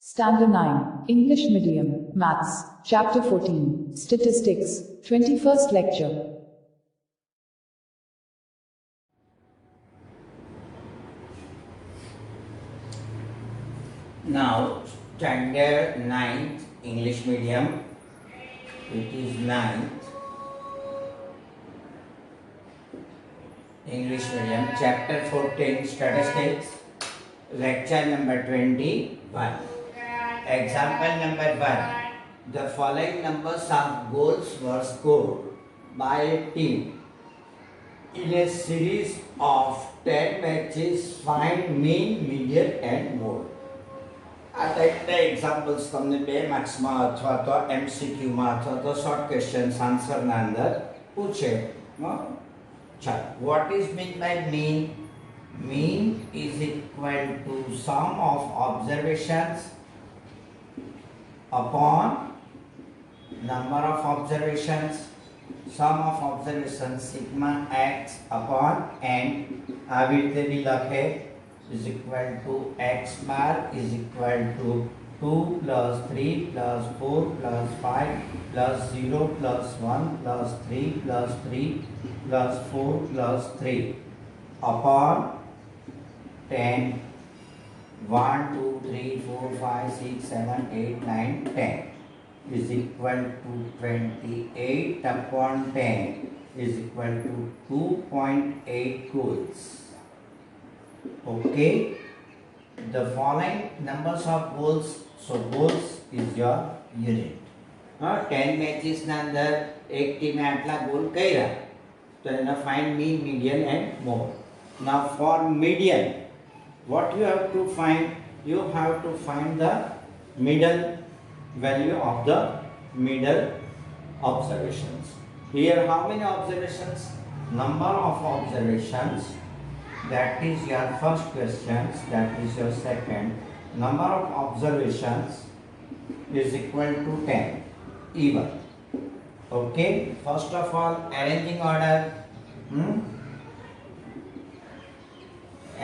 Standard 9, English Medium, Maths, Chapter 14, Statistics, 21st Lecture. Now, Standard 9th English Medium, it is 9th English Medium, Chapter 14, Statistics, Lecture number 21. Example number 1. The following numbers of goals were scored by a team in a series of 10 matches. Find mean, median and mode. આ ટાઈપના examples તમને 2 માર્ક્સમાં અથવા તો એમસીક્યુમાં અથવા તો short questions આન્સરના અંદર પૂછે. ચાલો, what is mean by mean? Mean is equal to sum of observations upon number of observations. Sum of observations sigma x upon n. આવી રીતે બી લખે is equal to x bar is equal to 2 plus 3 plus 4 plus 5 plus 0 plus 1 plus 3 plus 3 plus 4 plus 3 upon 10. 1, 2, 3, 4, 5, 6, 7, 8, 9, 10 is equal to 28 upon 10 is equal to 2.8 joules. Okay, the following numbers of goals. So goals is your unit. 10 matches ના અંદર એક ટીમે આટલા goal કર્યા તો એને find mean, median and mode. Now for median, what you have to find? You have to find the middle value of the middle observations. Here how many observations? Number of observations. That is your first question. That is your second. Number of observations is equal to 10. Even. Okay. First of all, arranging order.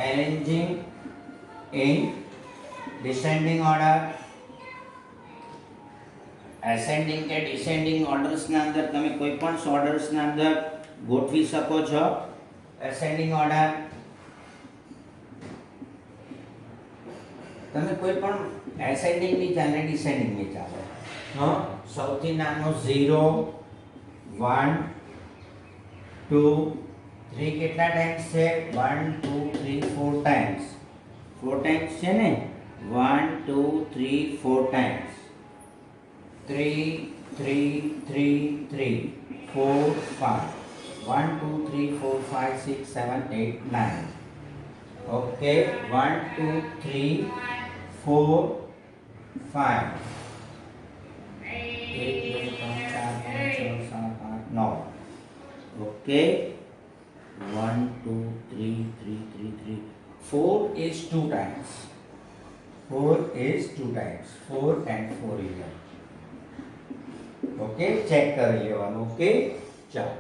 Arranging in descending order. Ascending के descending orders ના અંદર તમે કોઈ પણ orders ના અંદર ગોઠવી શકો છો. Ascending order તમે કોઈ પણ એસેન્ડિંગ ની ચાલે, ડિસેન્ડિંગ ની ચાલે. સૌથી નાનો 0 1 2 3 કેટલા ટાઈમ્સ છે? 1 2 3 4 ટાઈમ્સ. 4 ટાઈમ્સ છે ને? 1 2 3 4 times. 3 3 3 3 4 5 1 2 3 4 5 6 7 8 9. Okay, 1 2 3 4 5 1 2 3 4 5 6 7 8 9. Okay, 1 2 3 3 3 3 4 is 2 times. 4 is 2 times. 4 and 4 is 1. Okay, check કરી લેવાનું. Okay, ચાલો.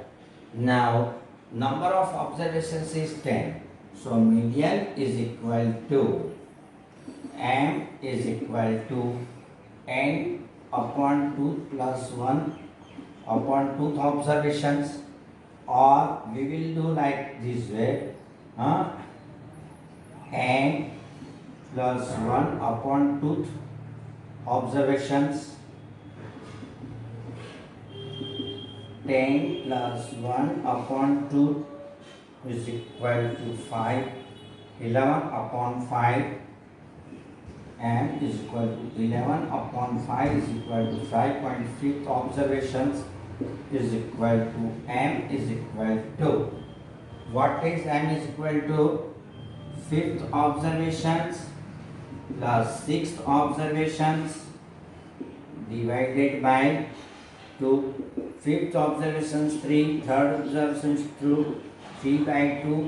Now number of observations is 10. So median is equal to m is equal to n upon 2 plus 1 upon 2 observations, or we will do like this way, n plus 1 upon 2 observations, 10 plus 1 upon 2 is equal to 5. 11 upon 5 m is equal to 11 upon 5 is equal to 5.5 observations is equal to m is equal to, what is m is equal to? 5th observations plus 6th observations divided by 2. 5th observations 3, 3rd observations 2, 3 by 2,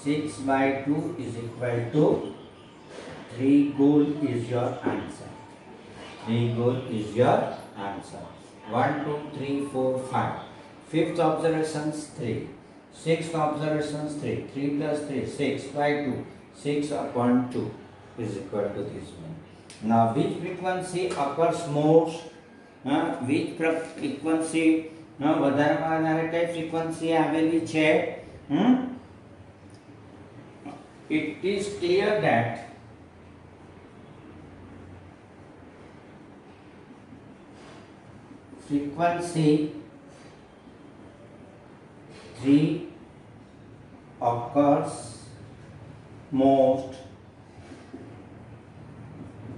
6 by 2 is equal to 3 goal is your answer. 3 goal is your answer. 1 2 3 4 5. 5th observations 3. 6th observations 3. 3 plus 3 6 by 2. 6 upon 2 is equal to this one. Now, which frequency occurs most? Which frequency વધારેમાં વધારે કઈ frequency આવેલી છે? It is clear that frequency 3 occurs most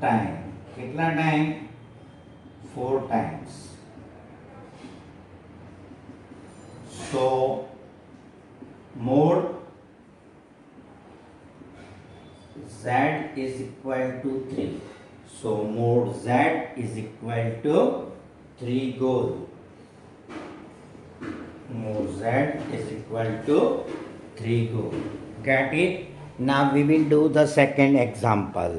time. કેટલા time? 4 times. So mode Z is equal to 3. So mode Z is equal to 3 goal. Mode Z is equal to 3 goal. Get it? Now we will do the second example.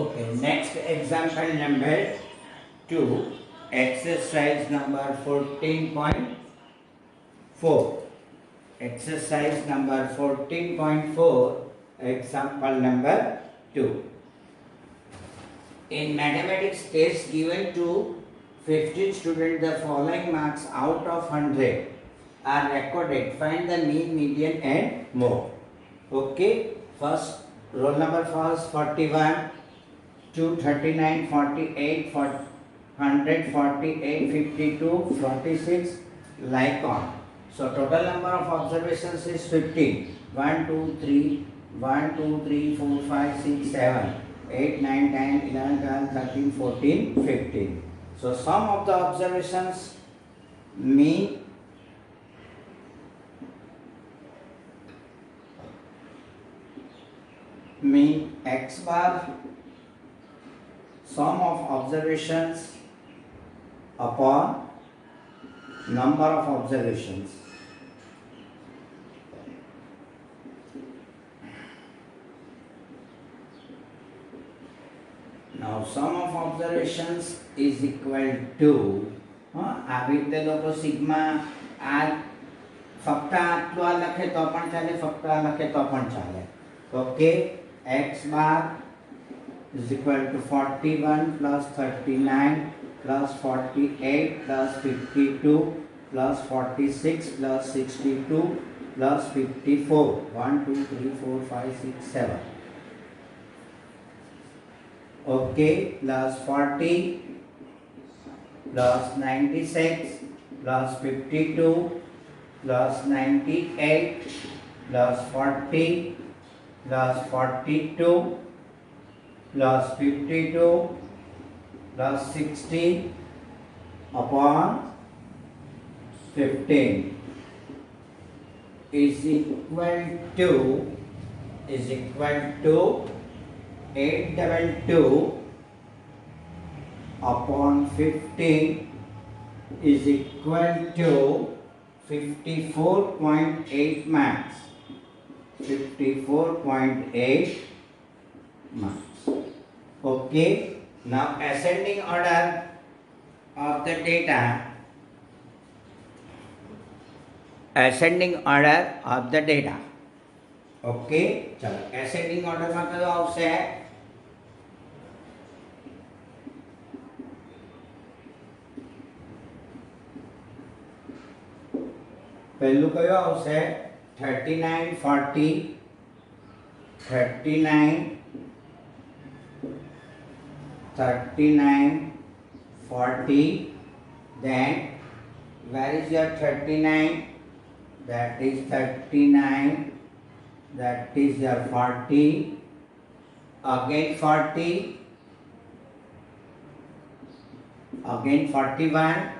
Okay, next example number 2, exercise number 14.4. Exercise number 14.4, example number 2. In mathematics test given to 15 students, the following marks out of 100 are recorded. Find the mean, median and mode. Okay, first roll number first 41, 239, 48, 100, 48, 52, 46, like on. So total number of observations is 15. 1, 2, 3, 1, 2, 3, 4, 5, 6, 7, 8, 9, 10, 11, 12, 13, 14, 15. So sum of the observations mean x bar, sum of observations upon number of observations. Now sum of observations is equal to આવી રીતે લોકો sigma આ ફક્ત આટલું આ લખે તો પણ ચાલે, ફક્ત આ લખે તો પણ ચાલે. Okay, x bar is equal to 41 plus 39 plus 48 plus 52 plus 46 plus 62 plus 54. 1, 2, 3, 4, 5, 6, 7. Okay, plus 40 plus 96 plus 52 plus 98 plus 40 plus 42 plus 52 plus 60 upon 15 is equal to 822 upon 15 is equal to 54.8 marks. 54.8 marks. Okay, now ascending order of the data. Ascending order of the data. Okay, चलो ascending order में कयो आवशे? पहलू कयो आवशे? 39, 40, 39, 39, 40. Then where is your 39? That is 39. That is your 40. Again 40. Again 41.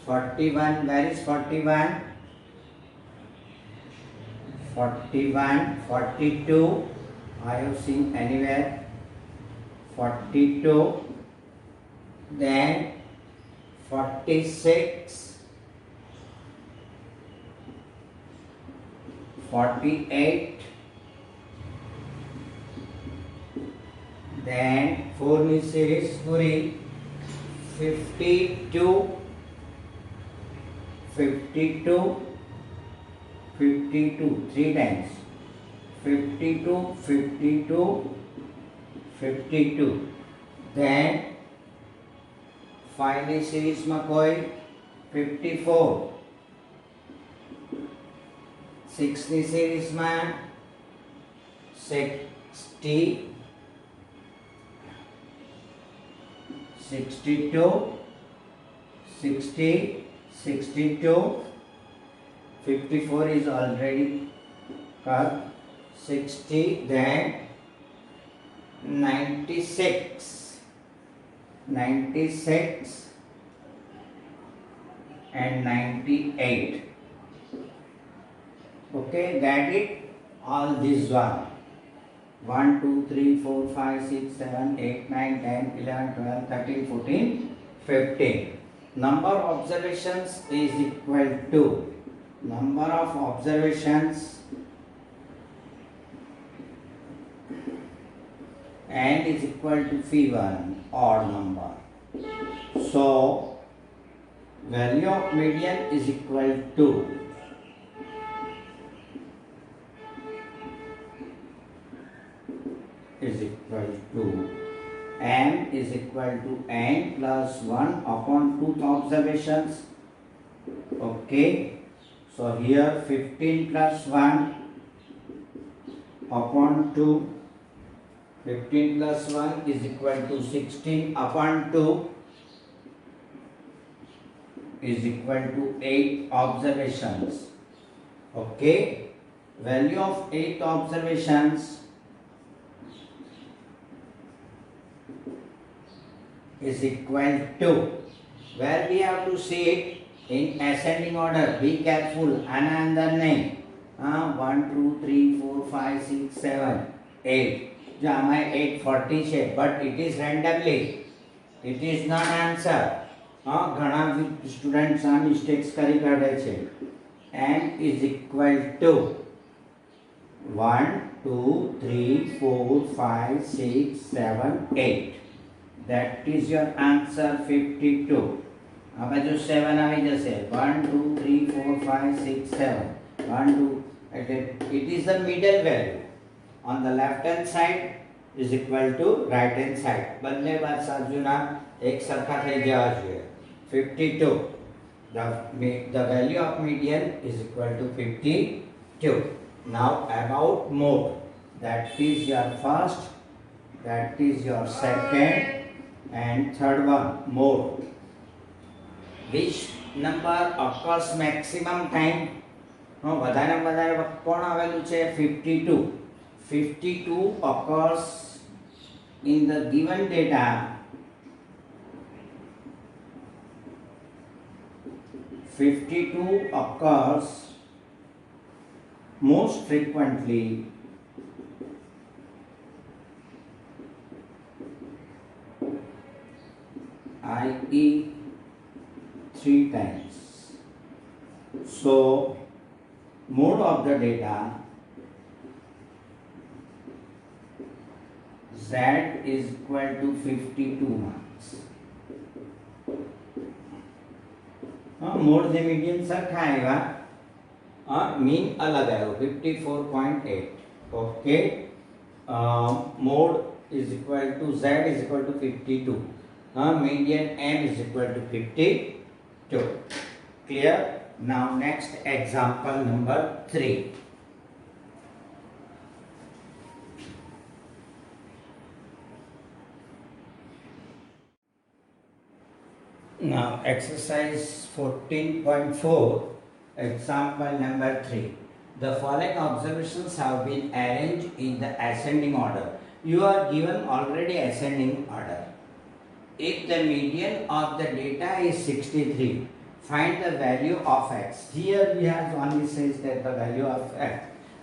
41. Where is 41? 41. 42. I have seen anywhere. 42. Then 46. 48. Then 4 series puri 52, 52, 52, 3 times, 52, 52, 52. Then finally series में कोई 54, 60 series में 60, 62, 60, 62, 54 is already cut, 60, then 96, 96 and 98. Okay, get it? All this one. 1, 2, 3, 4, 5, 6, 7, 8, 9, 10, 11, 12, 13, 14, 15. Number of observations is equal to number of observations and is equal to phi1, odd number. So value of median is equal to m is equal to n plus 1 upon 2th observations. Okay, so here 15 plus 1 upon 2, 15 plus 1 is equal to 16 upon 2 is equal to 8 observations. Okay, value of 8 observations is equal to, where we have to see it in ascending order. Be careful. Another name. 1, 2, 3, 4, 5, 6, 7, 8. जो हमारे 840 છે, but it is randomly. It is not answer. ઘણા students આ mistakes કરી કાઢે છે. n is equal to 1, 2, 3, 4, 5, 6, 7, 8. That is your answer 52. આ બાજુ 7 આવી જશે. 1, 2, 3, 4, 5, 6, 7. 1, 2. It is the middle value. On the left hand side is equal to right hand side. બંને બાજુના એક સરખા થઈ જવા જોઈએ. 52. The value of median is equal to 52. Now about mode. That is your first, that is your second and third one, mode. Which number occurs maximum time? વધારે વધારે કોણ આવેલું છે? 52. 52 occurs in the given data. 52 occurs most frequently i.e. 3 times. So mode of the data Z is equal to 52 marks. Mode से median सरखा आएगा, mean अलग आएगा 54.8. Okay, mode is equal to Z is equal to 52. Median M is equal to 52. Clear? Now next example number 3. Now exercise 14.4, example number 3. The following observations have been arranged in the ascending order. You are given already ascending order. If the median of the data is 63, find the value of x. Here we have only says that the value of x.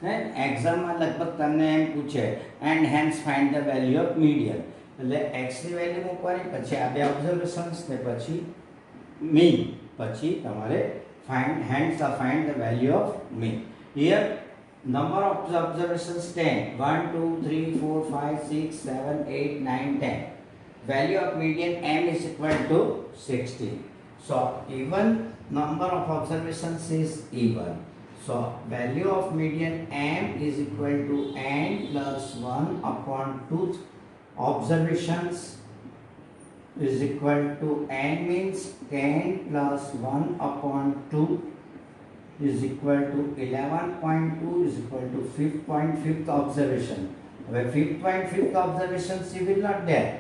Then exam માં લગભગ તમને એમ પૂછે and hence find the value of median. એટલે x ની value મૂકવાની, પછી આ બે ઓબ્ઝર્વેશન્સ ને પછી mean, પછી તમારે find the value of mean. Here number of observations 10. 1, 2, 3, 4, 5, 6, 7, 8, 9, 10. Value of median M is equal to 60. So even number of observations is even. So value of median m is equal to n plus 1 upon 2 observations is equal to n means 10 plus 1 upon 2 is equal to 11.2 is equal to 5th observation. Where 5th observation C will not there.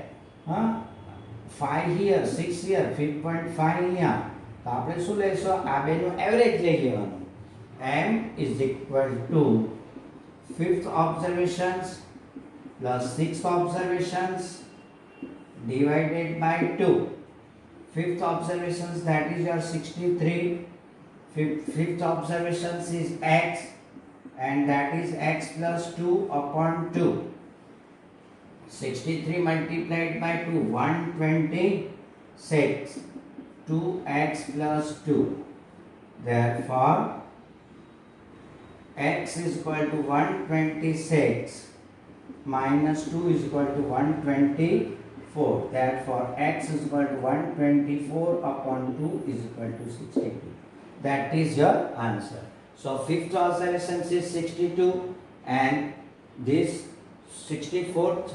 5 here, 6 here, 5.5 here. તો આપણે શું લઈશું આ બેનું average લઈ લેવાનું. m is equal to 5th observations plus 6th observations divided by 2. 5th observations, that is your 63. 5th observations is x, and that is x plus 2 upon 2. 63 multiplied by 2, 126. 2x plus 2. Therefore, x is equal to 126 minus 2 is equal to 124. Therefore, x is equal to 124 upon 2 is equal to 62. That is your answer. So, 5th observation is 62 and this 64th,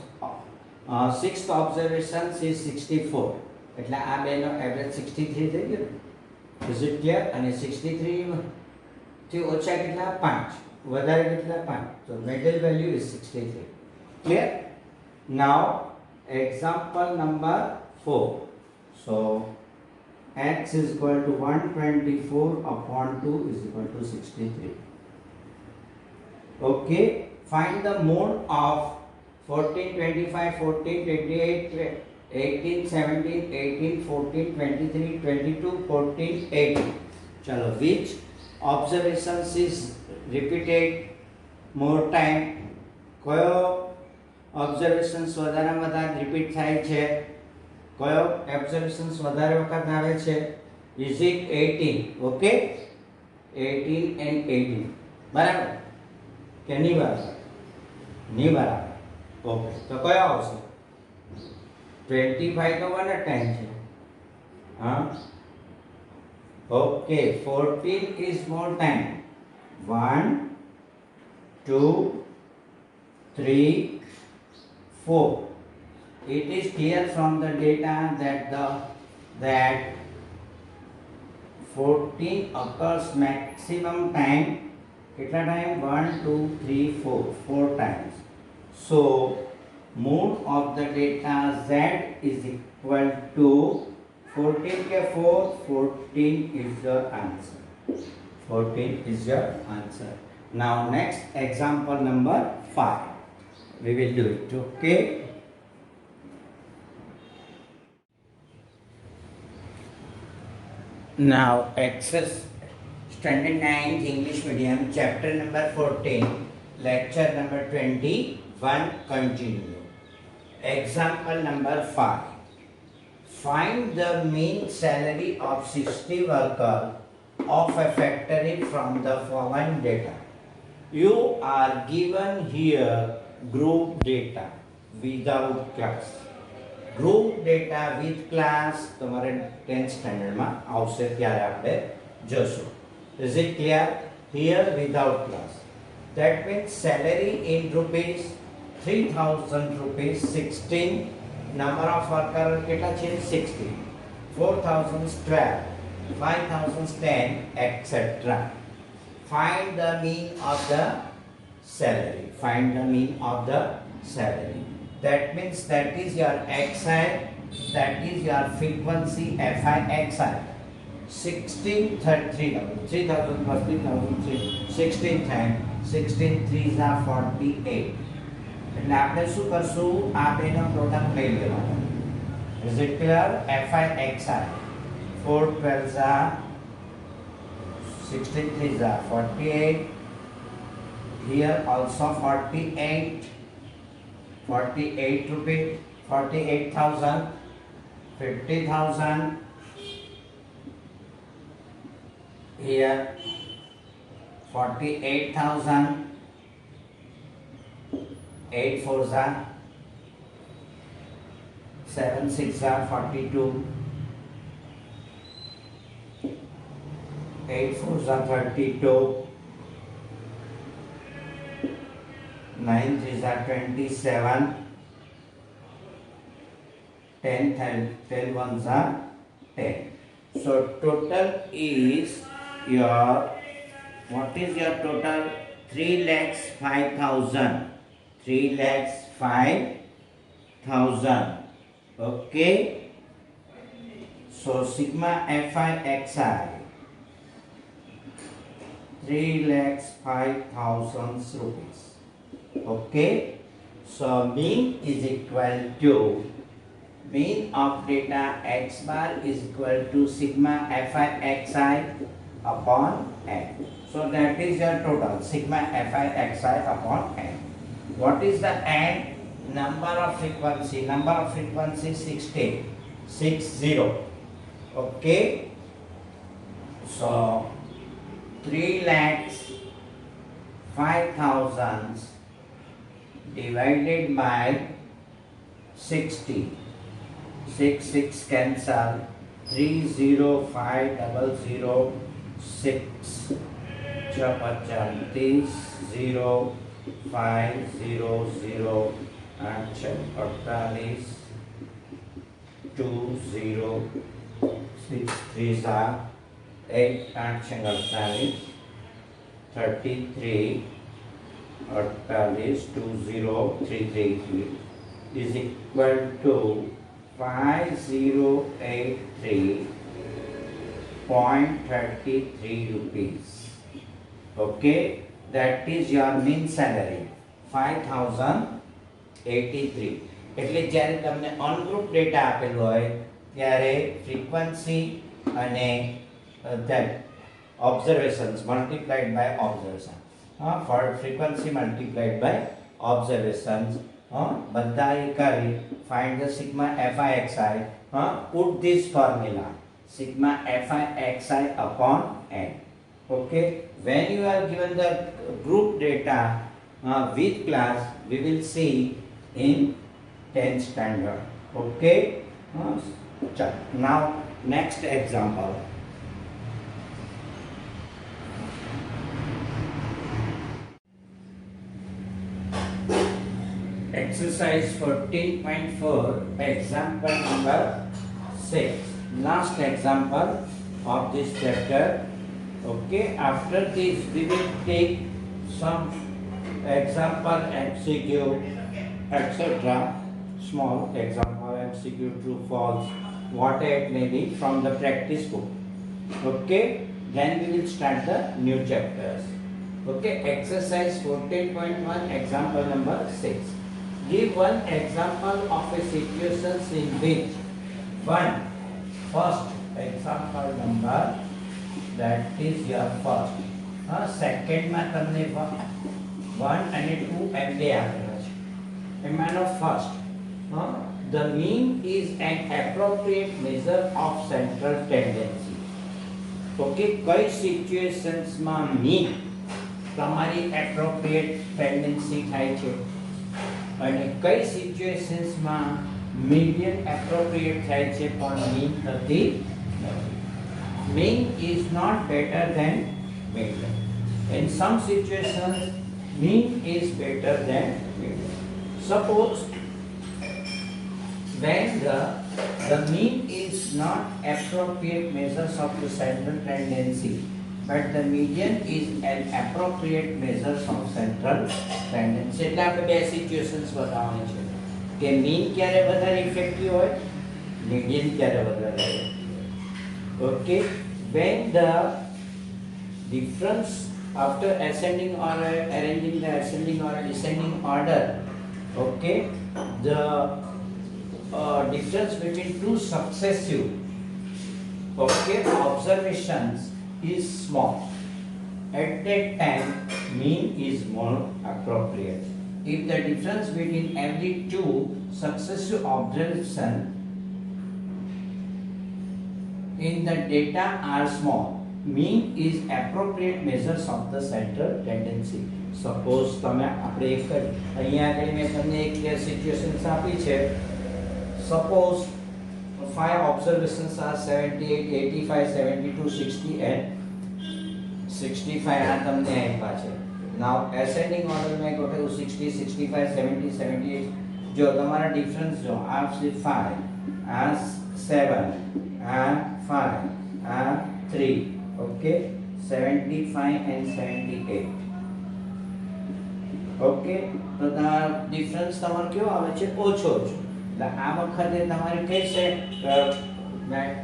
6th observation is 64. એટલે આ બેનો average 63 થઈ ગયો. Is it clear? અને 63 થી ઓછા કેટલા 5, વધારે કેટલા 5. So middle value is 63. Clear? Now example number 4. So x is equal to 124 upon 2 is equal to 63. Okay, find the mode of 14, 25, 14, 28, 18, 17, 18, 14, 23, 22, 14, 18. Chalo, which observations is repeated more time? કયો observations વધારે વધારે repeat થાય છે? કયો observations વધારે વખત આવે છે? Is it 18? Okay, 18 and 18 બરાબર કે નહીં બરાબર? નહીં બરાબર. ઓકે, તો કયો આવશે? 25 तो 1 टाइम है. Okay, 14 is more time. 1, 2, 3, 4. It is clear from the data that 14 occurs maximum time. कितना time? 1, 2, 3, 4 times. So mode of the data z is equal to 14 ke 4, 14 is your answer. 14 is your answer. Now next example number 5. We will do it. Okay. Now access standard 9 English medium chapter number 14 lecture number 21 continue. Example number 5. Find the mean salary of 60 workers of a factory from the following data. You are given here group data without class. Group data with class તમારે 10th standard માં આવશે ત્યારે આપણે જોશું. Is it clear? Here without class. That means salary in rupees 3000 rupees, 16 number of workers કેટલા છે 60, 4000 12, 5000 10, etc. Find the mean of the salary. Find the mean of the salary. That means that is your xi, that is your frequency fi xi. 16 3000 plus 3000 16 times 16 3s are 48. એટલે આપણે શું કરશું આ બેનો product લઈ લેવાનો. Is it clear? fi xi 4 12s are 16 3s are 48. Here also 48 rupees, 48,000, 50,000. Here 48,000. 8 4s are 7 6 are 42. 8 4s are 32, 9 3s are 27, 10 ones are 10. So total is your, what is your total? 3,05,000. 3,05,000. Okay. So sigma Fi Xi 3,05,000 rupees. Okay. So mean is equal to, mean of data x bar is equal to sigma Fi Xi upon n. So that is your total, sigma Fi Xi upon n. What is the n? Number of frequency. Number of frequency 60. Okay. So 3,05,000 divided by 60. 6 cancel. 305,006. 35 0 5 0 0 8 48 2 0 6 3 8 8 48 33 48 2 0 3 3 is equal to 5083.33 rupees. Okay, that is your mean salary 5083. એટલે જ્યારે તમને ungroup data આપેલો હોય ત્યારે frequency અને that observations multiplied by observation, for frequency multiplied by observations, બધા એ કરી find the sigma Fi Xi, put this formula sigma Fi Xi upon n. Okay, when you are given the group data with class, we will see in 10th standard. Okay, now next example. Exercise 14.4, example number 6. Last example of this chapter. Okay, after this we will take some example MCQ, etc. Small example MCQ, true false, whatever it may be, from the practice book. Okay, then we will start the new chapters. Okay, exercise 14.1, example number 6. Give one example of a situation in which first example number, that is your first. Second માં તમને 1 અને 2 એમ બે આપેલા છે. એમાંનો first, the mean is an appropriate measure of central tendency. Okay, કઈ situations માં mean તમારી appropriate tendency થાય છે અને કઈ સિચ્યુએશન્સ માં મીડિયન એપ્રોપ્રિએટ થાય છે પણ મીન નથી. Mean is not better than median. In some situations, mean is better than median. Suppose when the mean is not appropriate measures of the central tendency, but the median is an appropriate measures of central tendency. એટલે આપણે બે situations બતાવવાની છે કે mean ક્યારે વધારે effective હોય, median ક્યારે વધારે હોય. Okay, when the difference after ascending order, arranging the ascending or descending order, okay, the difference between two successive, okay, observations is small. At that time, mean is more appropriate. If the difference between every two successive observations in the data are small, mean is appropriate measures of the central tendency. Suppose તમે આપણે એક અહીંયા આગળ મેં તમને એક situations આપી છે. Suppose 5 observations are 78, 85, 72, 60 and 65 આ તમને આપ્યા છે. નાઉ એસેન્ડિંગ ઓર્ડરમાં ગોઠવ્યું 60 65 70 78. જો તમારા ડિફરન્સ જો આ છે 5 આ 7 આ 5 આ 3 ઓકે 75 and 78 ઓકે. તો તમારો ડિફરન્સ તમારો કેવો આવે છે ઓછો ઓછો. એટલે આ વખતે તમારે કહેશે that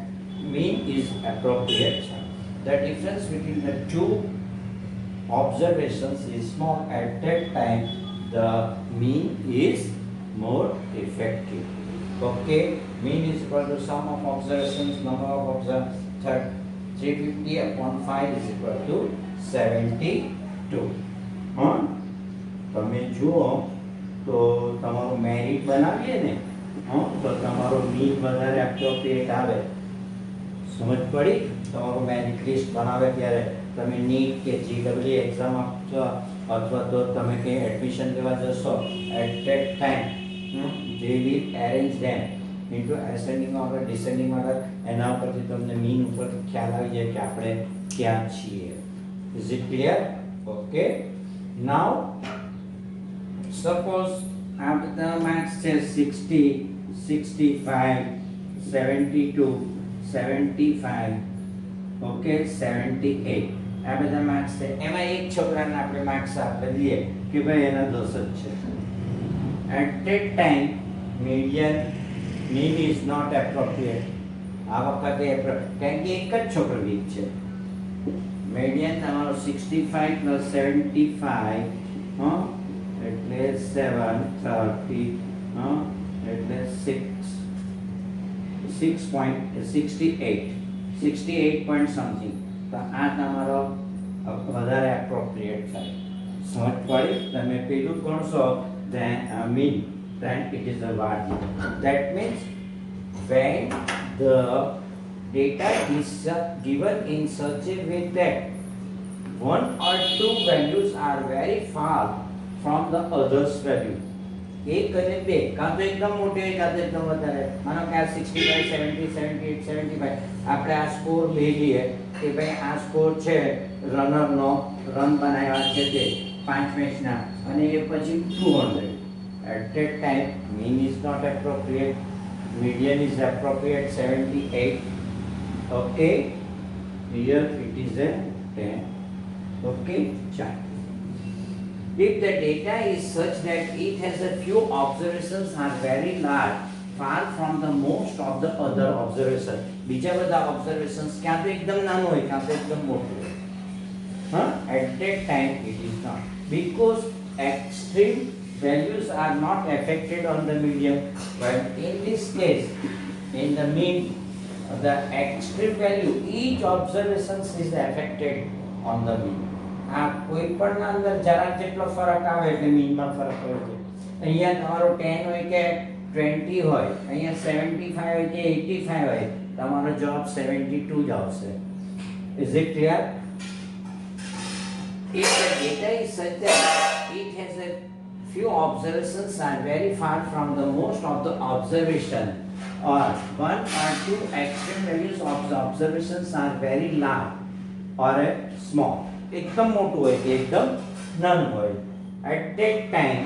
mean is appropriate. The difference between the two observations is small. At that time the mean is more effective. Okay, mean is equal to sum of observations, number of observations. 350 upon 5 is equal to 72. તમે જુઓ તો તમારું merit બનાવીએ ને તો તમારો mean વધારે appropriate આવે. સમજ પડી? તમારું મેરિટ લિસ્ટ બનાવે ત્યારે તમે નીટ કે જીડબલ્યુ એક્ઝામ આપશો અથવા તો તમે કંઈ એડમિશન લેવા જશો at that time they will arrange them into ascending order descending order. એના ઉપરથી તમને મીન ઉપર ખ્યાલ આવી જાય કે આપણે ક્યાં છીએ. Is it clear? Okay. Now suppose આ બધા માર્ક્સ છે 60 65 72 75 ઓકે 78 આ બધા માર્ક્સ છે. એમાં એક છોકરાને આપણે માર્ક્સ આપી દઈએ કે ભાઈ એના 10 જ છે. At that time median mean is not appropriate. આ વખતે કારણ કે એક જ છોકરો વીક છે. મીડિયન તમારો 65 પ્લસ 75 એટલે 730 એટલે 68 point something. તો આ તમારો વધારે એપ્રોપ્રિએટ થાય. સમજ પડી? તમે પેલું ગણશો then mean then it is a value. That means when the data is given in such a way that one or two values are very far from the others value. એક અને બે કાં તો એકદમ મોટી હોય કાં તો એકદમ વધારે. માનો કે આ 65 70 78 75 આપણે આ સ્કોર લઈ લઈએ કે ભાઈ આ સ્કોર છે રનરનો રન બનાવ્યા છે તે 5 મેચના અને એ પછી 200. At that time mean is not appropriate, median is appropriate 78. Okay, here it is a 10. Okay, chart. If the data is such that it has a few observations are very large, far from the most of the other observations. બીજા બધા observations ક્યાં તો એકદમ નાનું હોય ક્યાં તો એકદમ મોટું હોય. At that time it is not, because extreme values are not affected on the medium. But in this case, in the mean, the extreme value, each observation is affected on the mean. આ કોઈ પણ ના અંદર જરા જેટલો ફરક આવે એટલે મીનમાં ફરક હોય છે. અહીંયા તમારો 10 હોય કે 20 હોય, અહીંયા 75 હોય કે 85 હોય, તમારો જવાબ 72 જ આવશે. Is it clear? If the data is such that it has a few observations are very far from the most of the observation, or one or two extreme values of the observations are very large or small. એકદમ મોટું હોય કે એકદમ નાનું હોય. At that time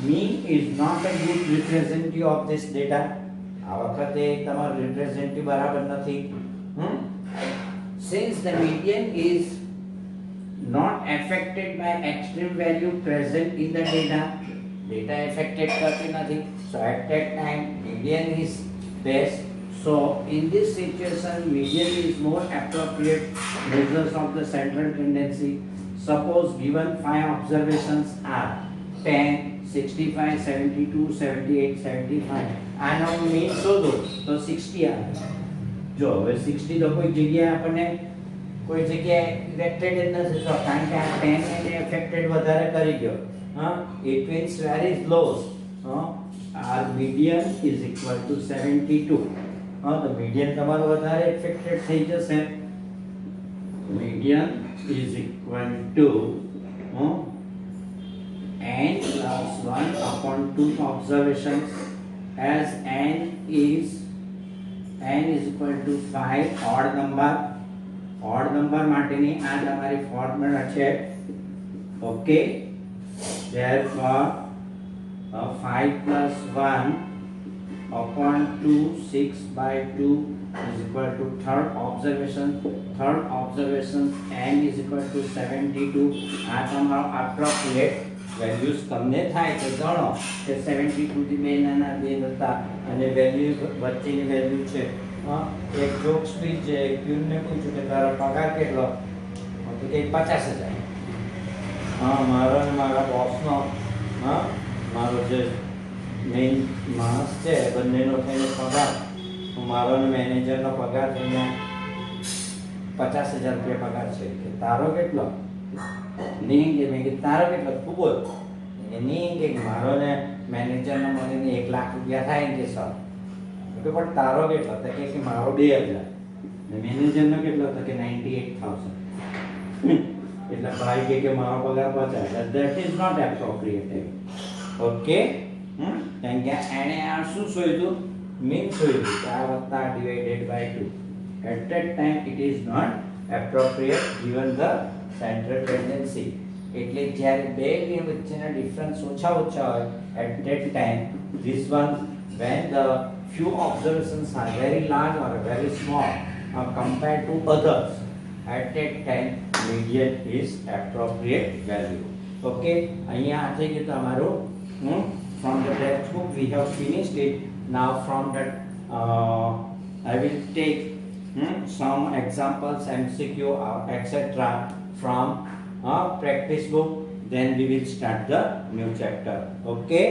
mean is not a good representative of this data. આ વખતે તમારું representative બરાબર નથી. Since the median is not affected by extreme value present in the data affected કરતી નથી. So at that time median is best. So in this situation median is more appropriate measures of the central tendency. Suppose given 5 observations are 10 65 72 78 75. આનો mean શોધો તો 60 આવે. જો હવે 60 તો કોઈ જગ્યાએ આપણને કોઈ જગ્યાએ ઇફેક્ટેડ જ નથી તો કારણ કે આ 10 એને ઇફેક્ટેડ વધારે કરી ગયો. It means where is lows. Our median is equal to 72. તો median તમારો વધારે ઇફેક્ટેડ થઈ જશે. Median is equal to n plus 1 upon 2 observations, as n is equal to 5 odd number. Odd number માટેની આ તમારી ફોર્મ્યુલા છે. Okay, therefore 5 plus 1 upon 2 6/2 is equal to third observation n is equal to 72. આ તમારો appropriate values તમને થાય તો ગણો કે 72 થી બે નાના બે હતા અને વેલ્યુ વચ્ચેની વેલ્યુ છે. એક જોક્સ બી છે. ક્યુને પૂછ્યું કે તારો પગાર કેટલો, તો કે 50,000. મારો અને મારા બોસનો મારો જે મેઇન માણસ છે બંનેનો થઈને પગાર, મારો અને મેનેજરનો પગાર થઈને 50,000 રૂપિયા પગાર છે. કે તારો કેટલો? નહીં કે મેં કીધું તારો કેટલો તું બોલ. નહીં કે મારો ને મેનેજરનો મળીને 1 લાખ રૂપિયા થાય કે સર. તો પણ તારો કેટલો? તો કે મારો 2,000. ને મેનેજરનો કેટલો? તો કે 98,000. એટલે ભાઈ કે મારો પગાર 50,000. That is not appropriate. Okay, કારણ કે એણે આ શું શોધ્યું? મીન શોધ્યું. 4 + divided by 2. At that time it is not appropriate given the central tendency. એટલે જ્યારે બે વચ્ચેના ડિફરન્સ ઓછા હોય at that time this one when the few observations are very large or very small compared to others, at that time median is appropriate value. Okay, અહીંયા આ થઈ ગયું તમારું from the textbook we have finished it. Now from that I will take some examples, MCQ etc. from practice book, then we will start the new chapter. Okay.